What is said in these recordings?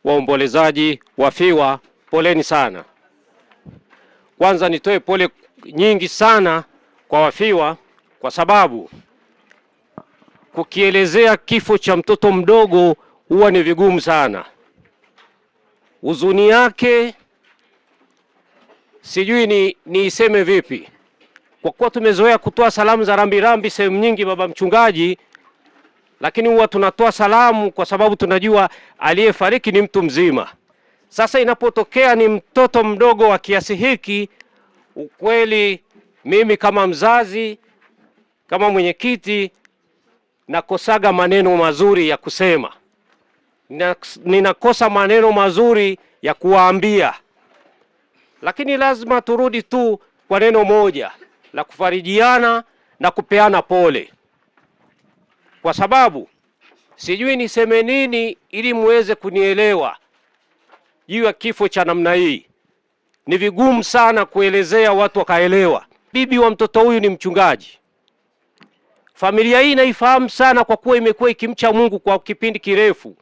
waombolezaji wafiwa, poleni sana. Kwanza nitoe pole nyingi sana kwa wafiwa, kwa sababu kukielezea kifo cha mtoto mdogo huwa ni vigumu sana. Huzuni yake sijui niiseme vipi, kwa kuwa tumezoea kutoa salamu za rambirambi sehemu nyingi, baba mchungaji, lakini huwa tunatoa salamu kwa sababu tunajua aliyefariki ni mtu mzima. Sasa inapotokea ni mtoto mdogo wa kiasi hiki, ukweli mimi kama mzazi, kama mwenyekiti, nakosaga maneno mazuri ya kusema. Ninakosa maneno mazuri ya kuwaambia, lakini lazima turudi tu kwa neno moja la kufarijiana na kupeana pole, kwa sababu sijui niseme nini ili muweze kunielewa juu ya kifo cha namna hii. Ni vigumu sana kuelezea watu wakaelewa. Bibi wa mtoto huyu ni mchungaji. Familia hii naifahamu sana kwa kuwa imekuwa ikimcha Mungu kwa kipindi kirefu.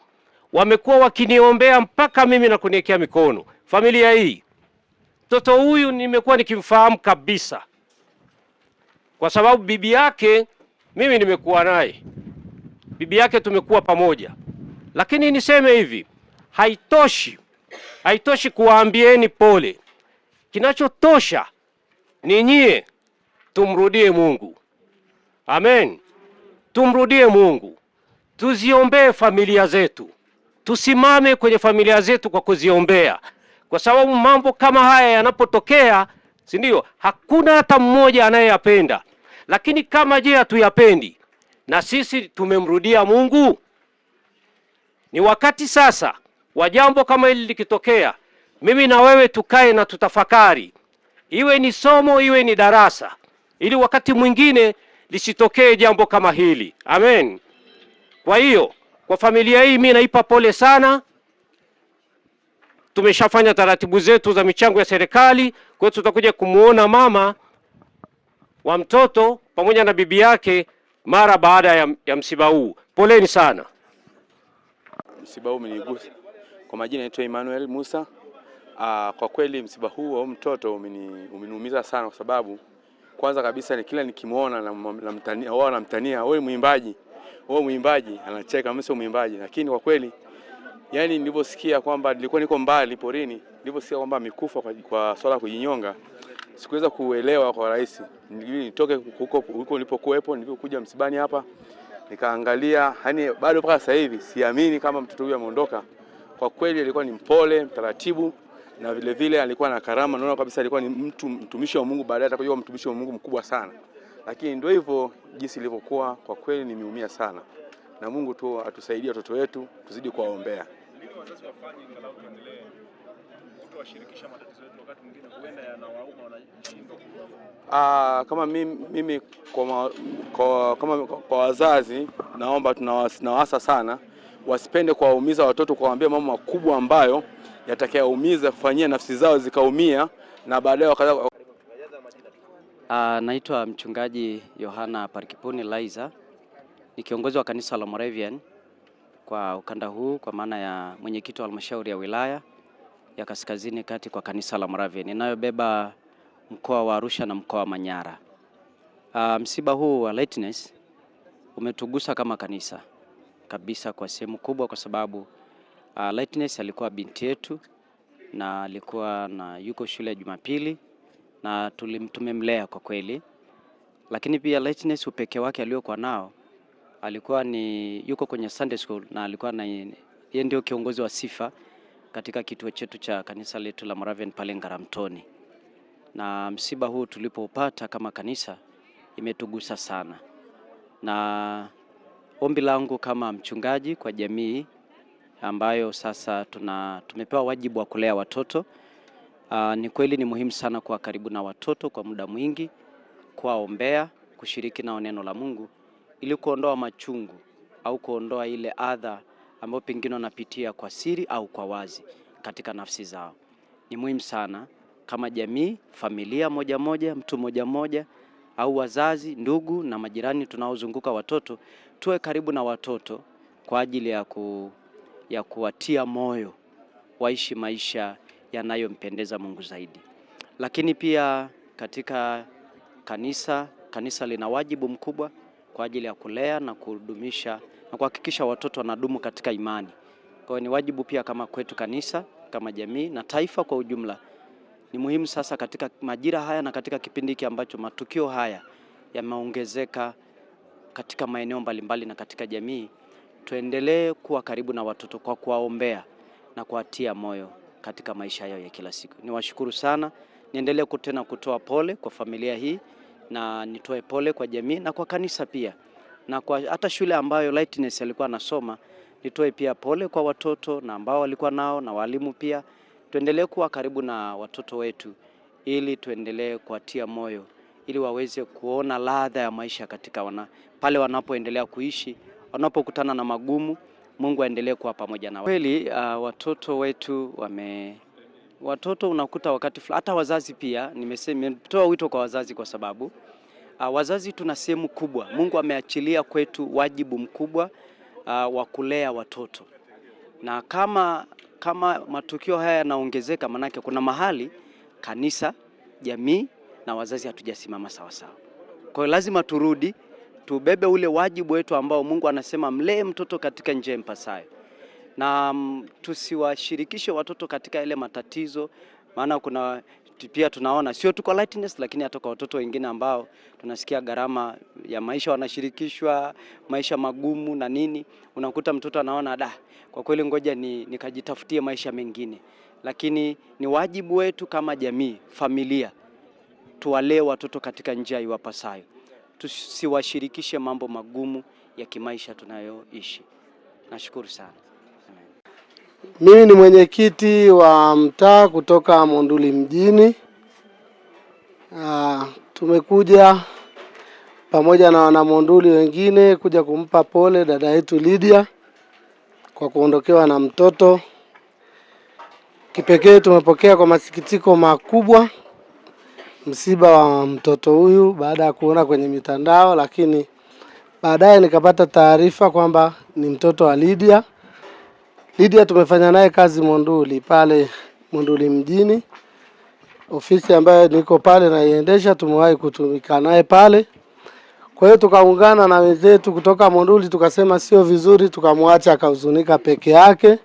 Wamekuwa wakiniombea mpaka mimi na kuniwekea mikono. Familia hii, mtoto huyu nimekuwa nikimfahamu kabisa, kwa sababu bibi yake mimi nimekuwa naye, bibi yake tumekuwa pamoja. Lakini niseme hivi, haitoshi kuwaambieni pole. Kinachotosha ni nyie tumrudie Mungu. Amen. Tumrudie Mungu. Tuziombee familia zetu. Tusimame kwenye familia zetu kwa kuziombea. Kwa sababu mambo kama haya yanapotokea, si ndio, hakuna hata mmoja anayeyapenda. Lakini kama je, hatuyapendi na sisi tumemrudia Mungu? Ni wakati sasa wa jambo kama hili likitokea, mimi na wewe tukae na tutafakari. Iwe ni somo, iwe ni darasa, ili wakati mwingine lisitokee jambo kama hili. Amen. Kwa hiyo, kwa familia hii mimi naipa pole sana. Tumeshafanya taratibu zetu za michango ya serikali, kwa hiyo tutakuja kumuona mama wa mtoto pamoja na bibi yake mara baada ya msiba huu. Poleni sana. Msiba huu umenigusa. Kwa majina naitwa Emmanuel Musa. Kwa kweli msiba huu wa mtoto umeniumiza sana, kwa sababu kwanza kabisa ni kila nikimuona namtania, wewe mwimbaji, anacheka, mimi sio mwimbaji. Lakini kwa kweli yani niliposikia kwamba nilikuwa niko mbali porini, niliposikia kwamba amekufa kwa swala kujinyonga, sikuweza kuelewa kwa rahisi. Nitoke huko nilipokuwepo, nilipokuja msibani hapa nikaangalia, yani bado mpaka sasa hivi siamini kama mtoto huyu ameondoka. Kwa kweli alikuwa ni mpole, mtaratibu, na vile vile alikuwa na karama. Naona kabisa alikuwa ni mtumishi wa Mungu, baadaye atakuwa mtumishi wa Mungu mkubwa sana. Lakini ndio hivyo jinsi ilivyokuwa. Kwa kweli nimeumia sana, na Mungu tu atusaidie watoto wetu, tuzidi kuwaombea. Nini wazazi wafanye angalau tuendelee kutowashirikisha matatizo yetu, wakati mwingine huenda yanawauma wanashindwa? Kama mimi kwa wazazi, naomba tunawasa sana wasipende kuwaumiza watoto, kuwaambia mambo makubwa ambayo yatakayoumiza, kufanyia nafsi zao zikaumia na baadaye Naitwa mchungaji Yohana Parkipuni Laiza, ni kiongozi wa kanisa la Moravian kwa ukanda huu, kwa maana ya mwenyekiti wa halmashauri ya wilaya ya Kaskazini Kati kwa kanisa la Moravian inayobeba mkoa wa Arusha na mkoa wa Manyara. Msiba huu wa Lightness umetugusa kama kanisa kabisa kwa sehemu kubwa, kwa sababu Lightness alikuwa binti yetu na alikuwa yuko shule ya Jumapili na tumemlea kwa kweli. Lakini pia Lightness upekee wake aliokuwa nao, alikuwa yuko kwenye Sunday school na alikuwa yeye ndio kiongozi wa sifa katika kituo chetu cha kanisa letu la Moravian pale Ngaramtoni. Na msiba huu tulipopata kama kanisa imetugusa sana, na ombi langu kama mchungaji kwa jamii ambayo sasa tumepewa wajibu wa kulea watoto, ni kweli ni muhimu sana kuwa karibu na watoto kwa muda mwingi, kuwaombea, kushiriki nao neno la Mungu ili kuondoa machungu au kuondoa ile adha ambayo pengine wanapitia kwa siri au kwa wazi katika nafsi zao. Ni muhimu sana kama jamii, familia moja moja, mtu moja moja, au wazazi, ndugu na majirani tunaozunguka watoto, tuwe karibu na watoto kwa ajili ya kuwatia moyo waishi maisha yanayompendeza Mungu zaidi. Lakini pia katika kanisa lina wajibu mkubwa kwa ajili ya kulea na kudumisha na kuhakikisha watoto wanadumu katika imani. Kwa hiyo ni wajibu pia kama kwetu kanisa, kama jamii na taifa kwa ujumla. Ni muhimu sasa katika majira haya na katika kipindi hiki ambacho matukio haya yameongezeka katika maeneo mbalimbali na katika jamii, tuendelee kuwa karibu na watoto kwa kuwaombea na kuwatia moyo katika maisha yao ya kila siku. Niwashukuru sana, niendelee tena kutoa pole kwa familia hii na nitoe pole kwa jamii na kwa kanisa pia. Na kwa hata shule ambayo Lightness alikuwa anasoma, nitoe pia pole kwa watoto na ambao walikuwa nao na walimu pia. Tuendelee kuwa karibu na watoto wetu ili tuendelee kuwatia moyo ili waweze kuona ladha ya maisha katika pale wanapoendelea kuishi, wanapokutana na magumu, Mungu aendelee kuwa pamoja nao. Kweli watoto wetu watoto unakuta wakati fulani, hata wazazi pia, nimetoa wito kwa wazazi kwa sababu wazazi tuna sehemu kubwa. Mungu ameachilia kwetu wajibu mkubwa wa kulea watoto. Na kama matukio haya yanaongezeka, manake kuna mahali kanisa, jamii na wazazi hatujasimama sawa sawa. Kwa hiyo lazima turudi, tubebe ule wajibu wetu ambao Mungu anasema mlee mtoto katika njia impasayo. Na tusiwashirikishe watoto katika ile matatizo, maana kuna pia tunaona sio tu kwa Lightness lakini hata kwa watoto wengine ambao tunasikia gharama ya maisha wanashirikishwa, maisha magumu na nini, unakuta mtoto anaona kwa kweli ngoja nikajitafutie maisha mengine. Lakini ni wajibu wetu kama jamii, familia, tuwalee watoto katika njia iwapasayo. Tusiwashirikishe mambo magumu ya kimaisha tunayoishi. Nashukuru sana. Mimi ni mwenyekiti wa mtaa kutoka Monduli mjini. Tumekuja pamoja na wana Monduli wengine kuja kumpa pole dada yetu Lydia kwa kuondokewa na mtoto. Kipekee tumepokea kwa masikitiko makubwa msiba wa mtoto huyu baada ya kuona kwenye mitandao, lakini baadaye nikapata taarifa kwamba ni mtoto wa Lydia. Lydia tumefanya naye kazi Monduli, pale Monduli mjini. Ofisi ambayo niko pale naiendesha, tumewahi kutumika naye pale. Kwa hiyo tukaungana na wenzetu kutoka Monduli, tukasema sio vizuri tukamwacha akahuzunika peke yake.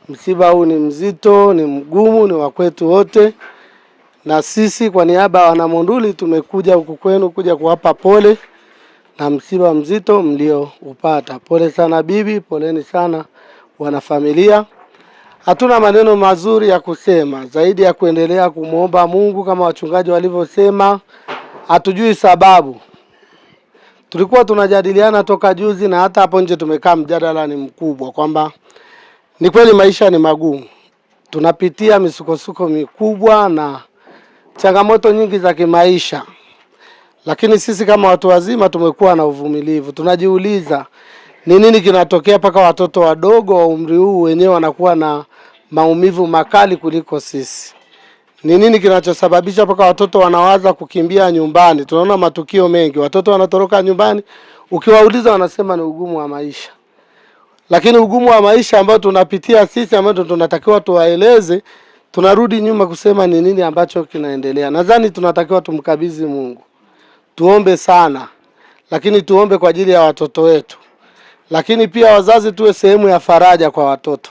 Msiba huu ni mzito, ni mgumu, ni wa kwetu wote. Na sisi kwa niaba ya wana Monduli tumekuja huku kwenu kuja kuwapa pole na msiba mzito mlioupata. Pole sana bibi, poleni sana wanafamilia. Hatuna maneno mazuri ya kusema zaidi ya kuendelea kumuomba Mungu kama wachungaji walivyosema. Hatujui sababu. Tulikuwa tunajadiliana toka juzi na hata hapo nje tumekaa, mjadala ni mkubwa kwamba ni kweli maisha ni magumu. Tunapitia misukosuko mikubwa na changamoto nyingi za kimaisha. Lakini sisi kama watu wazima tumekuwa na uvumilivu. Tunajiuliza ni nini kinatokea mpaka watoto wadogo wa umri huu wenyewe wanakuwa na maumivu makali kuliko sisi? Ni nini kinachosababisha mpaka watoto wanawaza kukimbia nyumbani? Tunaona matukio mengi, watoto wanatoroka nyumbani, ukiwauliza wanasema ni ugumu wa maisha. Lakini ugumu wa maisha ambao tunapitia sisi, ambao tunatakiwa tuwaeleze, tunarudi nyuma kusema ni nini ambacho kinaendelea. Nadhani tunatakiwa tumkabidhi Mungu. Tuombe sana, lakini tuombe kwa ajili ya watoto wetu. Lakini pia wazazi tuwe sehemu ya faraja kwa watoto.